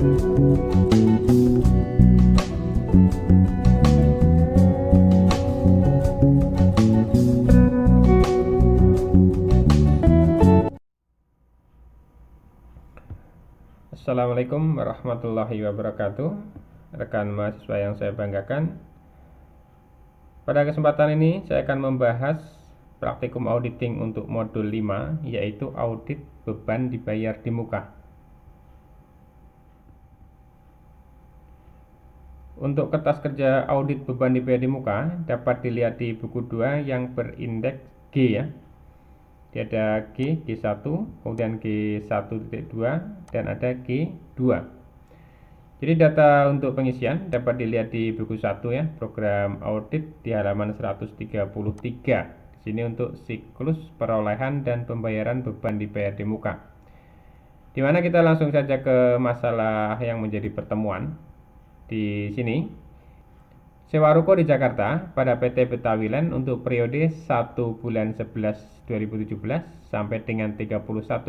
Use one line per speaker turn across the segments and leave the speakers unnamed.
Assalamualaikum warahmatullahi wabarakatuh. Rekan mahasiswa yang saya banggakan, pada kesempatan ini saya akan membahas praktikum auditing untuk modul 5, yaitu audit beban dibayar di muka. Untuk kertas kerja audit beban dibayar di muka dapat dilihat di buku 2 yang berindeks G ya. Dia ada G1, kemudian G1.2 dan ada G2. Jadi data untuk pengisian dapat dilihat di buku 1 ya, program audit di halaman 133. Di sini untuk siklus perolehan dan pembayaran beban dibayar di muka. Di mana kita langsung saja ke masalah yang menjadi pertemuan. Di sini sewa ruko di Jakarta pada PT Betawiland untuk periode 1 bulan 11 2017 sampai dengan 31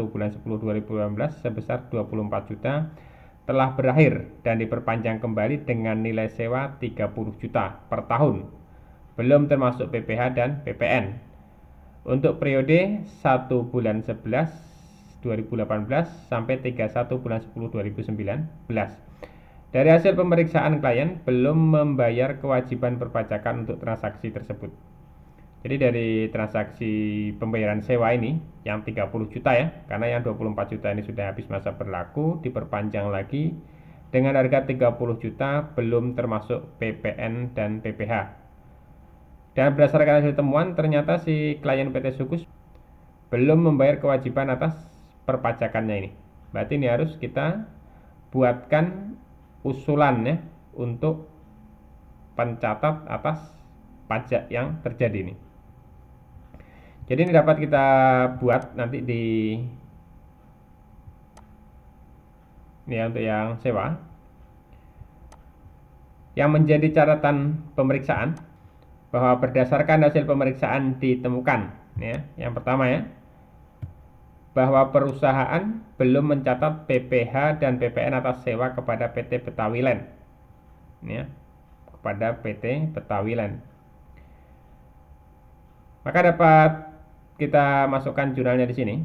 bulan 10 2018 sebesar 24 juta telah berakhir dan diperpanjang kembali dengan nilai sewa 30 juta per tahun, belum termasuk PPh dan PPN. Untuk periode 1 bulan 11 2018 sampai 31 bulan 10 2019. Dari hasil pemeriksaan klien belum membayar kewajiban perpajakan untuk transaksi tersebut. Jadi dari transaksi pembayaran sewa ini yang 30 juta ya, karena yang 24 juta ini sudah habis masa berlaku, diperpanjang lagi dengan harga 30 juta belum termasuk PPN dan PPh. Dan berdasarkan hasil temuan ternyata si klien PT Sukus belum membayar kewajiban atas perpajakannya ini. Berarti ini harus kita buatkan usulan ya untuk pencatat atas pajak yang terjadi ini. Jadi ini dapat kita buat nanti di ini ya, untuk yang sewa. Yang menjadi catatan pemeriksaan bahwa berdasarkan hasil pemeriksaan ditemukan ya, yang pertama ya, bahwa perusahaan belum mencatat PPh dan PPN atas sewa kepada PT Betawiland ya, kepada PT Betawiland. Maka dapat kita masukkan jurnalnya di sini.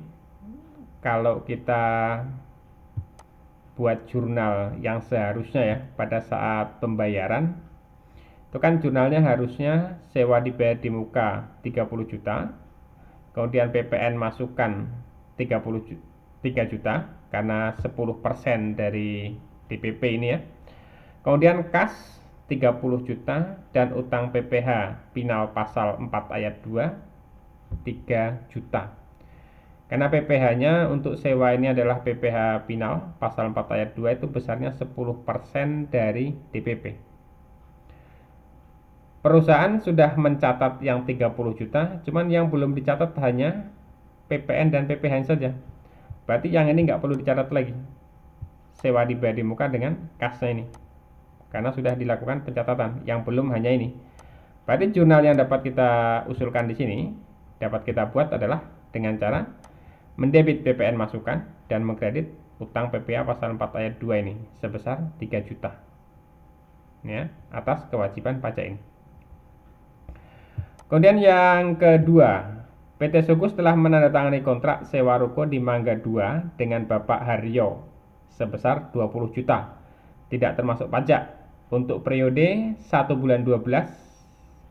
Kalau kita buat jurnal yang seharusnya ya pada saat pembayaran, itu kan jurnalnya harusnya sewa dibayar di muka 30 juta, kemudian PPN masukkan 33 juta karena 10% dari DPP ini ya. Kemudian kas 30 juta dan utang PPh final pasal 4 ayat 2 3 juta. Karena PPh-nya untuk sewa ini adalah PPh final pasal 4 ayat 2 itu besarnya 10% dari DPP. Perusahaan sudah mencatat yang 30 juta, cuman yang belum dicatat hanya PPN dan PPh saja. Berarti yang ini nggak perlu dicatat lagi, sewa dibayar di muka dengan kasnya ini, karena sudah dilakukan pencatatan. Yang belum hanya ini. Berarti jurnal yang dapat kita usulkan di sini dapat kita buat adalah dengan cara mendebit PPN masukan dan mengkredit utang PPh pasal 4 ayat 2 ini sebesar 3 juta ya, atas kewajiban pajak ini. Kemudian yang kedua, PT Sukus telah menandatangani kontrak sewa ruko di Mangga 2 dengan Bapak Haryo sebesar 20 juta tidak termasuk pajak untuk periode 1 bulan 12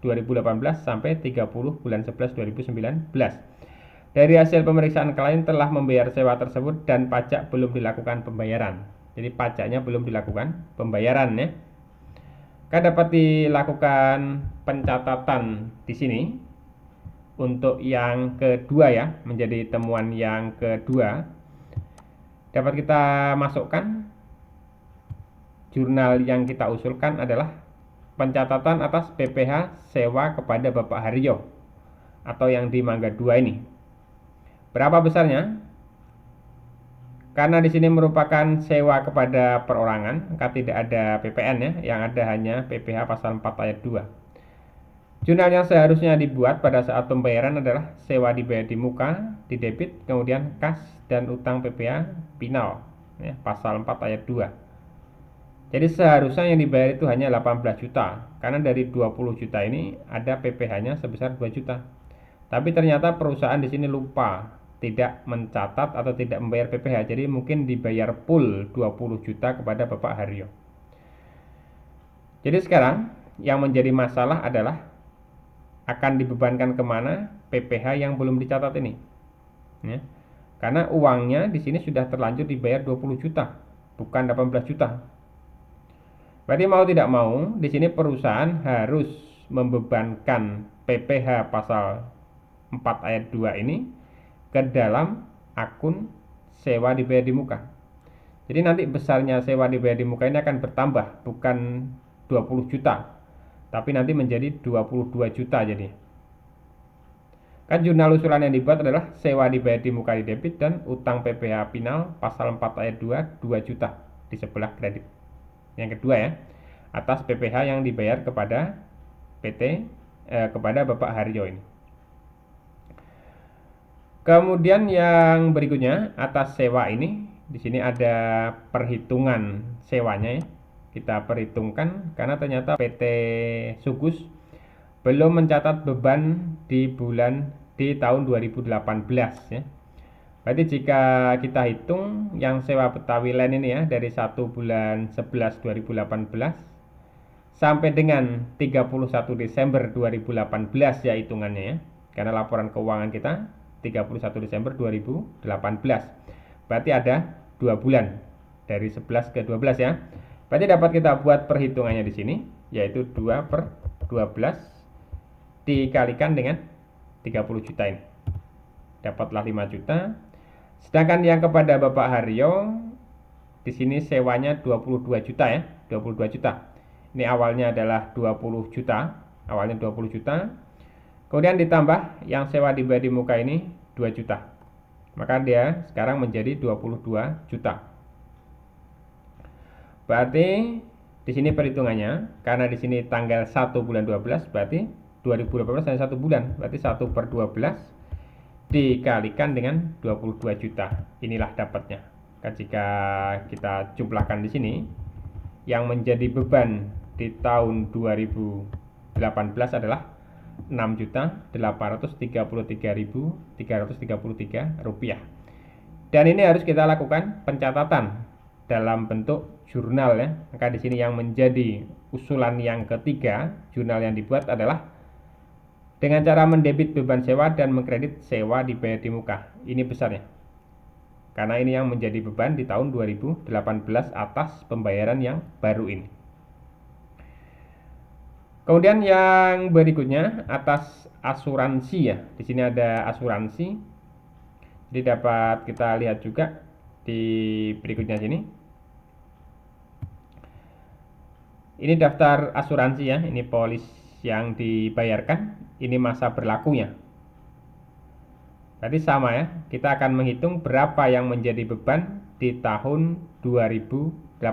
2018 sampai 30 bulan 11 2019. Dari hasil pemeriksaan klien telah membayar sewa tersebut dan pajak belum dilakukan pembayaran. Jadi pajaknya belum dilakukan pembayaran ya. Kan dapat dilakukan pencatatan di sini untuk yang kedua ya, menjadi temuan yang kedua. Dapat kita masukkan jurnal yang kita usulkan adalah pencatatan atas PPh sewa kepada Bapak Haryo atau yang di Mangga 2 ini. Berapa besarnya? Karena di sini merupakan sewa kepada perorangan, maka tidak ada PPN ya, yang ada hanya PPh pasal 4 ayat 2. Jurnal yang seharusnya dibuat pada saat pembayaran adalah sewa dibayar di muka, di debit, kemudian kas dan utang PPh final ya, pasal 4 ayat 2. Jadi seharusnya yang dibayar itu hanya 18 juta, karena dari 20 juta ini ada PPh-nya sebesar 2 juta. Tapi ternyata perusahaan di sini lupa, tidak mencatat atau tidak membayar PPh. Jadi mungkin dibayar full 20 juta kepada Bapak Haryo. Jadi sekarang yang menjadi masalah adalah akan dibebankan kemana PPh yang belum dicatat ini. Ya. Karena uangnya di sini sudah terlanjur dibayar 20 juta, bukan 18 juta. Berarti mau tidak mau, di sini perusahaan harus membebankan PPh pasal 4 ayat 2 ini ke dalam akun sewa dibayar di muka. Jadi nanti besarnya sewa dibayar di muka ini akan bertambah, bukan 20 juta, tapi nanti menjadi 22 juta jadi. Kan jurnal usulan yang dibuat adalah sewa dibayar di muka di debit dan utang PPh final pasal 4 ayat 2 juta di sebelah kredit. Yang kedua ya, atas PPh yang dibayar kepada kepada Bapak Haryo ini. Kemudian yang berikutnya atas sewa ini, di sini ada perhitungan sewanya ya. Kita perhitungkan karena ternyata PT Sugus belum mencatat beban di tahun 2018 ya. Berarti jika kita hitung yang sewa Betawi Land ini ya dari 1 bulan 11 2018 sampai dengan 31 Desember 2018 ya hitungannya ya. Karena laporan keuangan kita 31 Desember 2018. Berarti ada 2 bulan dari 11 ke 12 ya. Berarti dapat kita buat perhitungannya di sini yaitu 2 per 12 dikalikan dengan 30 juta ini. Dapatlah 5 juta. Sedangkan yang kepada Bapak Haryo di sini sewanya 22 juta ya, 22 juta. Ini awalnya adalah 20 juta, awalnya 20 juta. Kemudian ditambah yang sewa dibayar di muka ini 2 juta. Maka dia sekarang menjadi 22 juta. Berarti di sini perhitungannya karena di sini tanggal 1 bulan 12 berarti 2018 hanya 1 bulan, berarti 1 per 12 dikalikan dengan 22 juta. Inilah dapatnya. Jika kita jumlahkan di sini, yang menjadi beban di tahun 2018 adalah 6.833.333 rupiah. Dan ini harus kita lakukan pencatatan dalam bentuk jurnal ya. Maka di sini yang menjadi usulan yang ketiga, jurnal yang dibuat adalah dengan cara mendebit beban sewa dan mengkredit sewa dibayar di muka. Ini besarnya. Karena ini yang menjadi beban di tahun 2018 atas pembayaran yang baru ini. Kemudian yang berikutnya atas asuransi ya. Di sini ada asuransi. Jadi dapat kita lihat juga di berikutnya sini. Ini daftar asuransi ya. Ini polis yang dibayarkan. Ini masa berlakunya. Berarti sama ya, kita akan menghitung berapa yang menjadi beban di tahun 2018.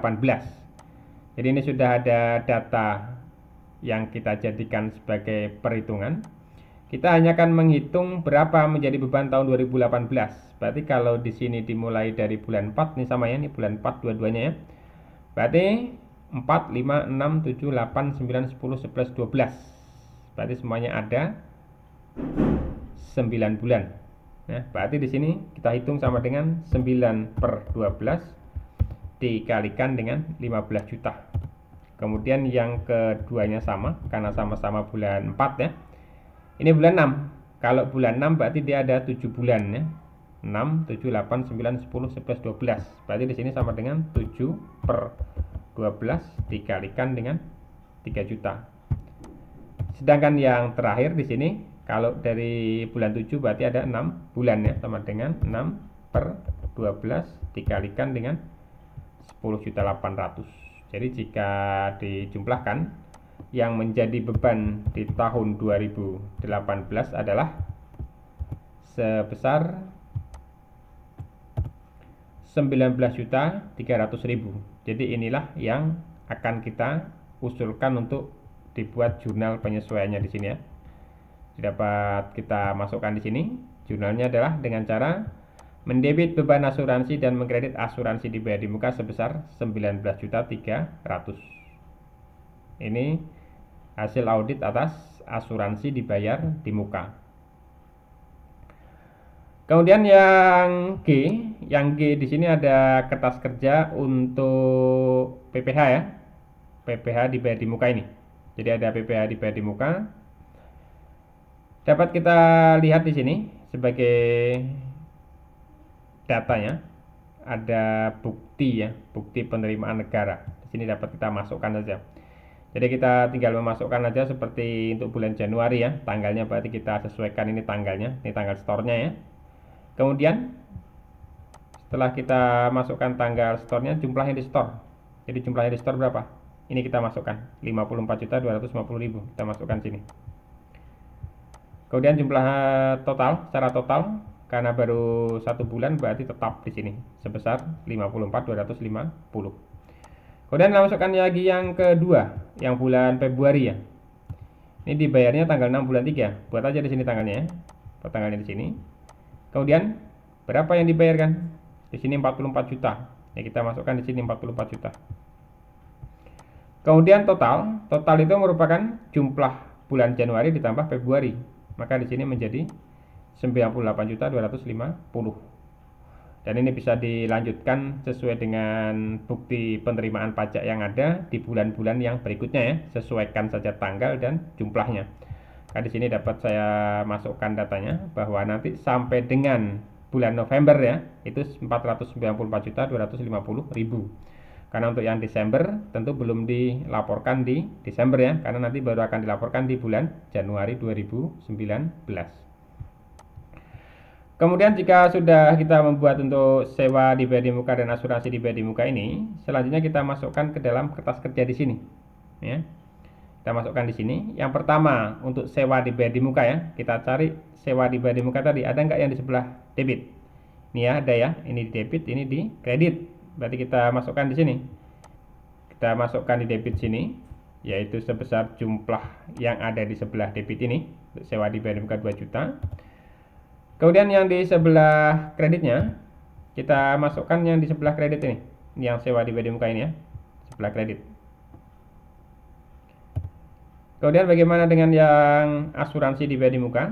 Jadi ini sudah ada data yang kita jadikan sebagai perhitungan. Kita hanya akan menghitung berapa menjadi beban tahun 2018. Berarti kalau di sini dimulai dari bulan 4, ini sama ya, ini bulan 4 dua-duanya ya. Berarti 4, 5, 6, 7, 8, 9, 10, 11, 12. Berarti semuanya ada 9 bulan. Nah, berarti di sini kita hitung sama dengan 9 per 12 dikalikan dengan 15 juta. Kemudian yang keduanya sama, karena sama-sama bulan 4 ya. Ini bulan 6. Kalau bulan 6 berarti dia ada 7 bulan ya. 6, 7, 8, 9, 10, 11, 12. Berarti di sini sama dengan 7 per 12 dikalikan dengan 3 juta. Sedangkan yang terakhir di sini kalau dari bulan 7 berarti ada 6 bulan ya, sama dengan 6 per 12 dikalikan dengan 10.800.000. Jadi jika dijumlahkan yang menjadi beban di tahun 2018 adalah sebesar 19.300.000. Jadi inilah yang akan kita usulkan untuk dibuat jurnal penyesuaiannya di sini ya. Dapat kita masukkan di sini. Jurnalnya adalah dengan cara mendebit beban asuransi dan mengkredit asuransi dibayar di muka sebesar 19.300.000. Ini hasil audit atas asuransi dibayar di muka. Kemudian yang G di sini ada kertas kerja untuk PPh ya. PPh dibayar di muka ini. Jadi ada PPh dibayar di muka. Dapat kita lihat di sini sebagai datanya ada bukti ya, bukti penerimaan negara. Di sini dapat kita masukkan saja. Jadi kita tinggal memasukkan aja seperti untuk bulan Januari ya, tanggalnya berarti kita sesuaikan ini tanggalnya, ini tanggal store-nya ya. Kemudian setelah kita masukkan tanggal store-nya, jumlahnya di store. Jadi jumlahnya di store berapa? Ini kita masukkan 54.250.000, kita masukkan sini. Kemudian jumlah total, secara total karena baru 1 bulan berarti tetap di sini sebesar 54.250. Kemudian kita masukkan lagi yang kedua, yang bulan Februari ya. Ini dibayarnya tanggal 6 bulan 3. Buat aja di sini tanggalnya ya. Buat tanggalnya di sini. Kemudian berapa yang dibayarkan? Di sini 44 juta. Ya kita masukkan di sini 44 juta. Kemudian total itu merupakan jumlah bulan Januari ditambah Februari. Maka di sini menjadi 98.250. Dan ini bisa dilanjutkan sesuai dengan bukti penerimaan pajak yang ada di bulan-bulan yang berikutnya ya. Sesuaikan saja tanggal dan jumlahnya. Nah, di sini dapat saya masukkan datanya bahwa nanti sampai dengan bulan November ya, itu 494.250.000. Karena untuk yang Desember tentu belum dilaporkan di Desember ya, karena nanti baru akan dilaporkan di bulan Januari 2019. Kemudian jika sudah kita membuat untuk sewa dibayar di muka dan asuransi dibayar di muka ini, selanjutnya kita masukkan ke dalam kertas kerja di sini. Ya. Kita masukkan di sini. Yang pertama untuk sewa dibayar di muka ya, kita cari sewa dibayar di muka tadi ada nggak yang di sebelah debit? Ini ya ada ya, ini di debit, ini di kredit. Berarti kita masukkan di sini. Kita masukkan di debit sini, yaitu sebesar jumlah yang ada di sebelah debit ini, sewa dibayar di muka 2 juta. Kemudian yang di sebelah kreditnya, kita masukkan yang di sebelah kredit ini, yang sewa dibayar di muka ini ya, sebelah kredit. Kemudian bagaimana dengan yang asuransi dibayar di muka?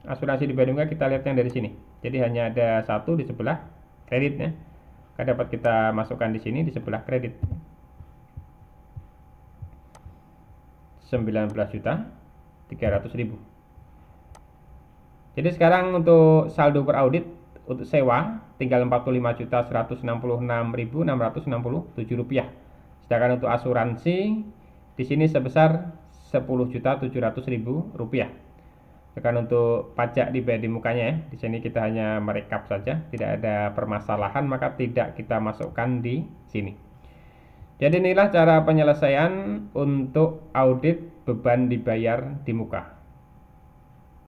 Asuransi dibayar di muka kita lihat yang dari sini. Jadi hanya ada satu di sebelah kreditnya. Dapat kita masukkan di sini di sebelah kredit. 19.300.000. Jadi sekarang untuk saldo per audit untuk sewa tinggal 45.166.667 rupiah. Sedangkan untuk asuransi di sini sebesar 10.700.000 rupiah. Sedangkan untuk pajak dibayar di mukanya ya, di sini kita hanya merekap saja, tidak ada permasalahan maka tidak kita masukkan di sini. Jadi inilah cara penyelesaian untuk audit beban dibayar di muka.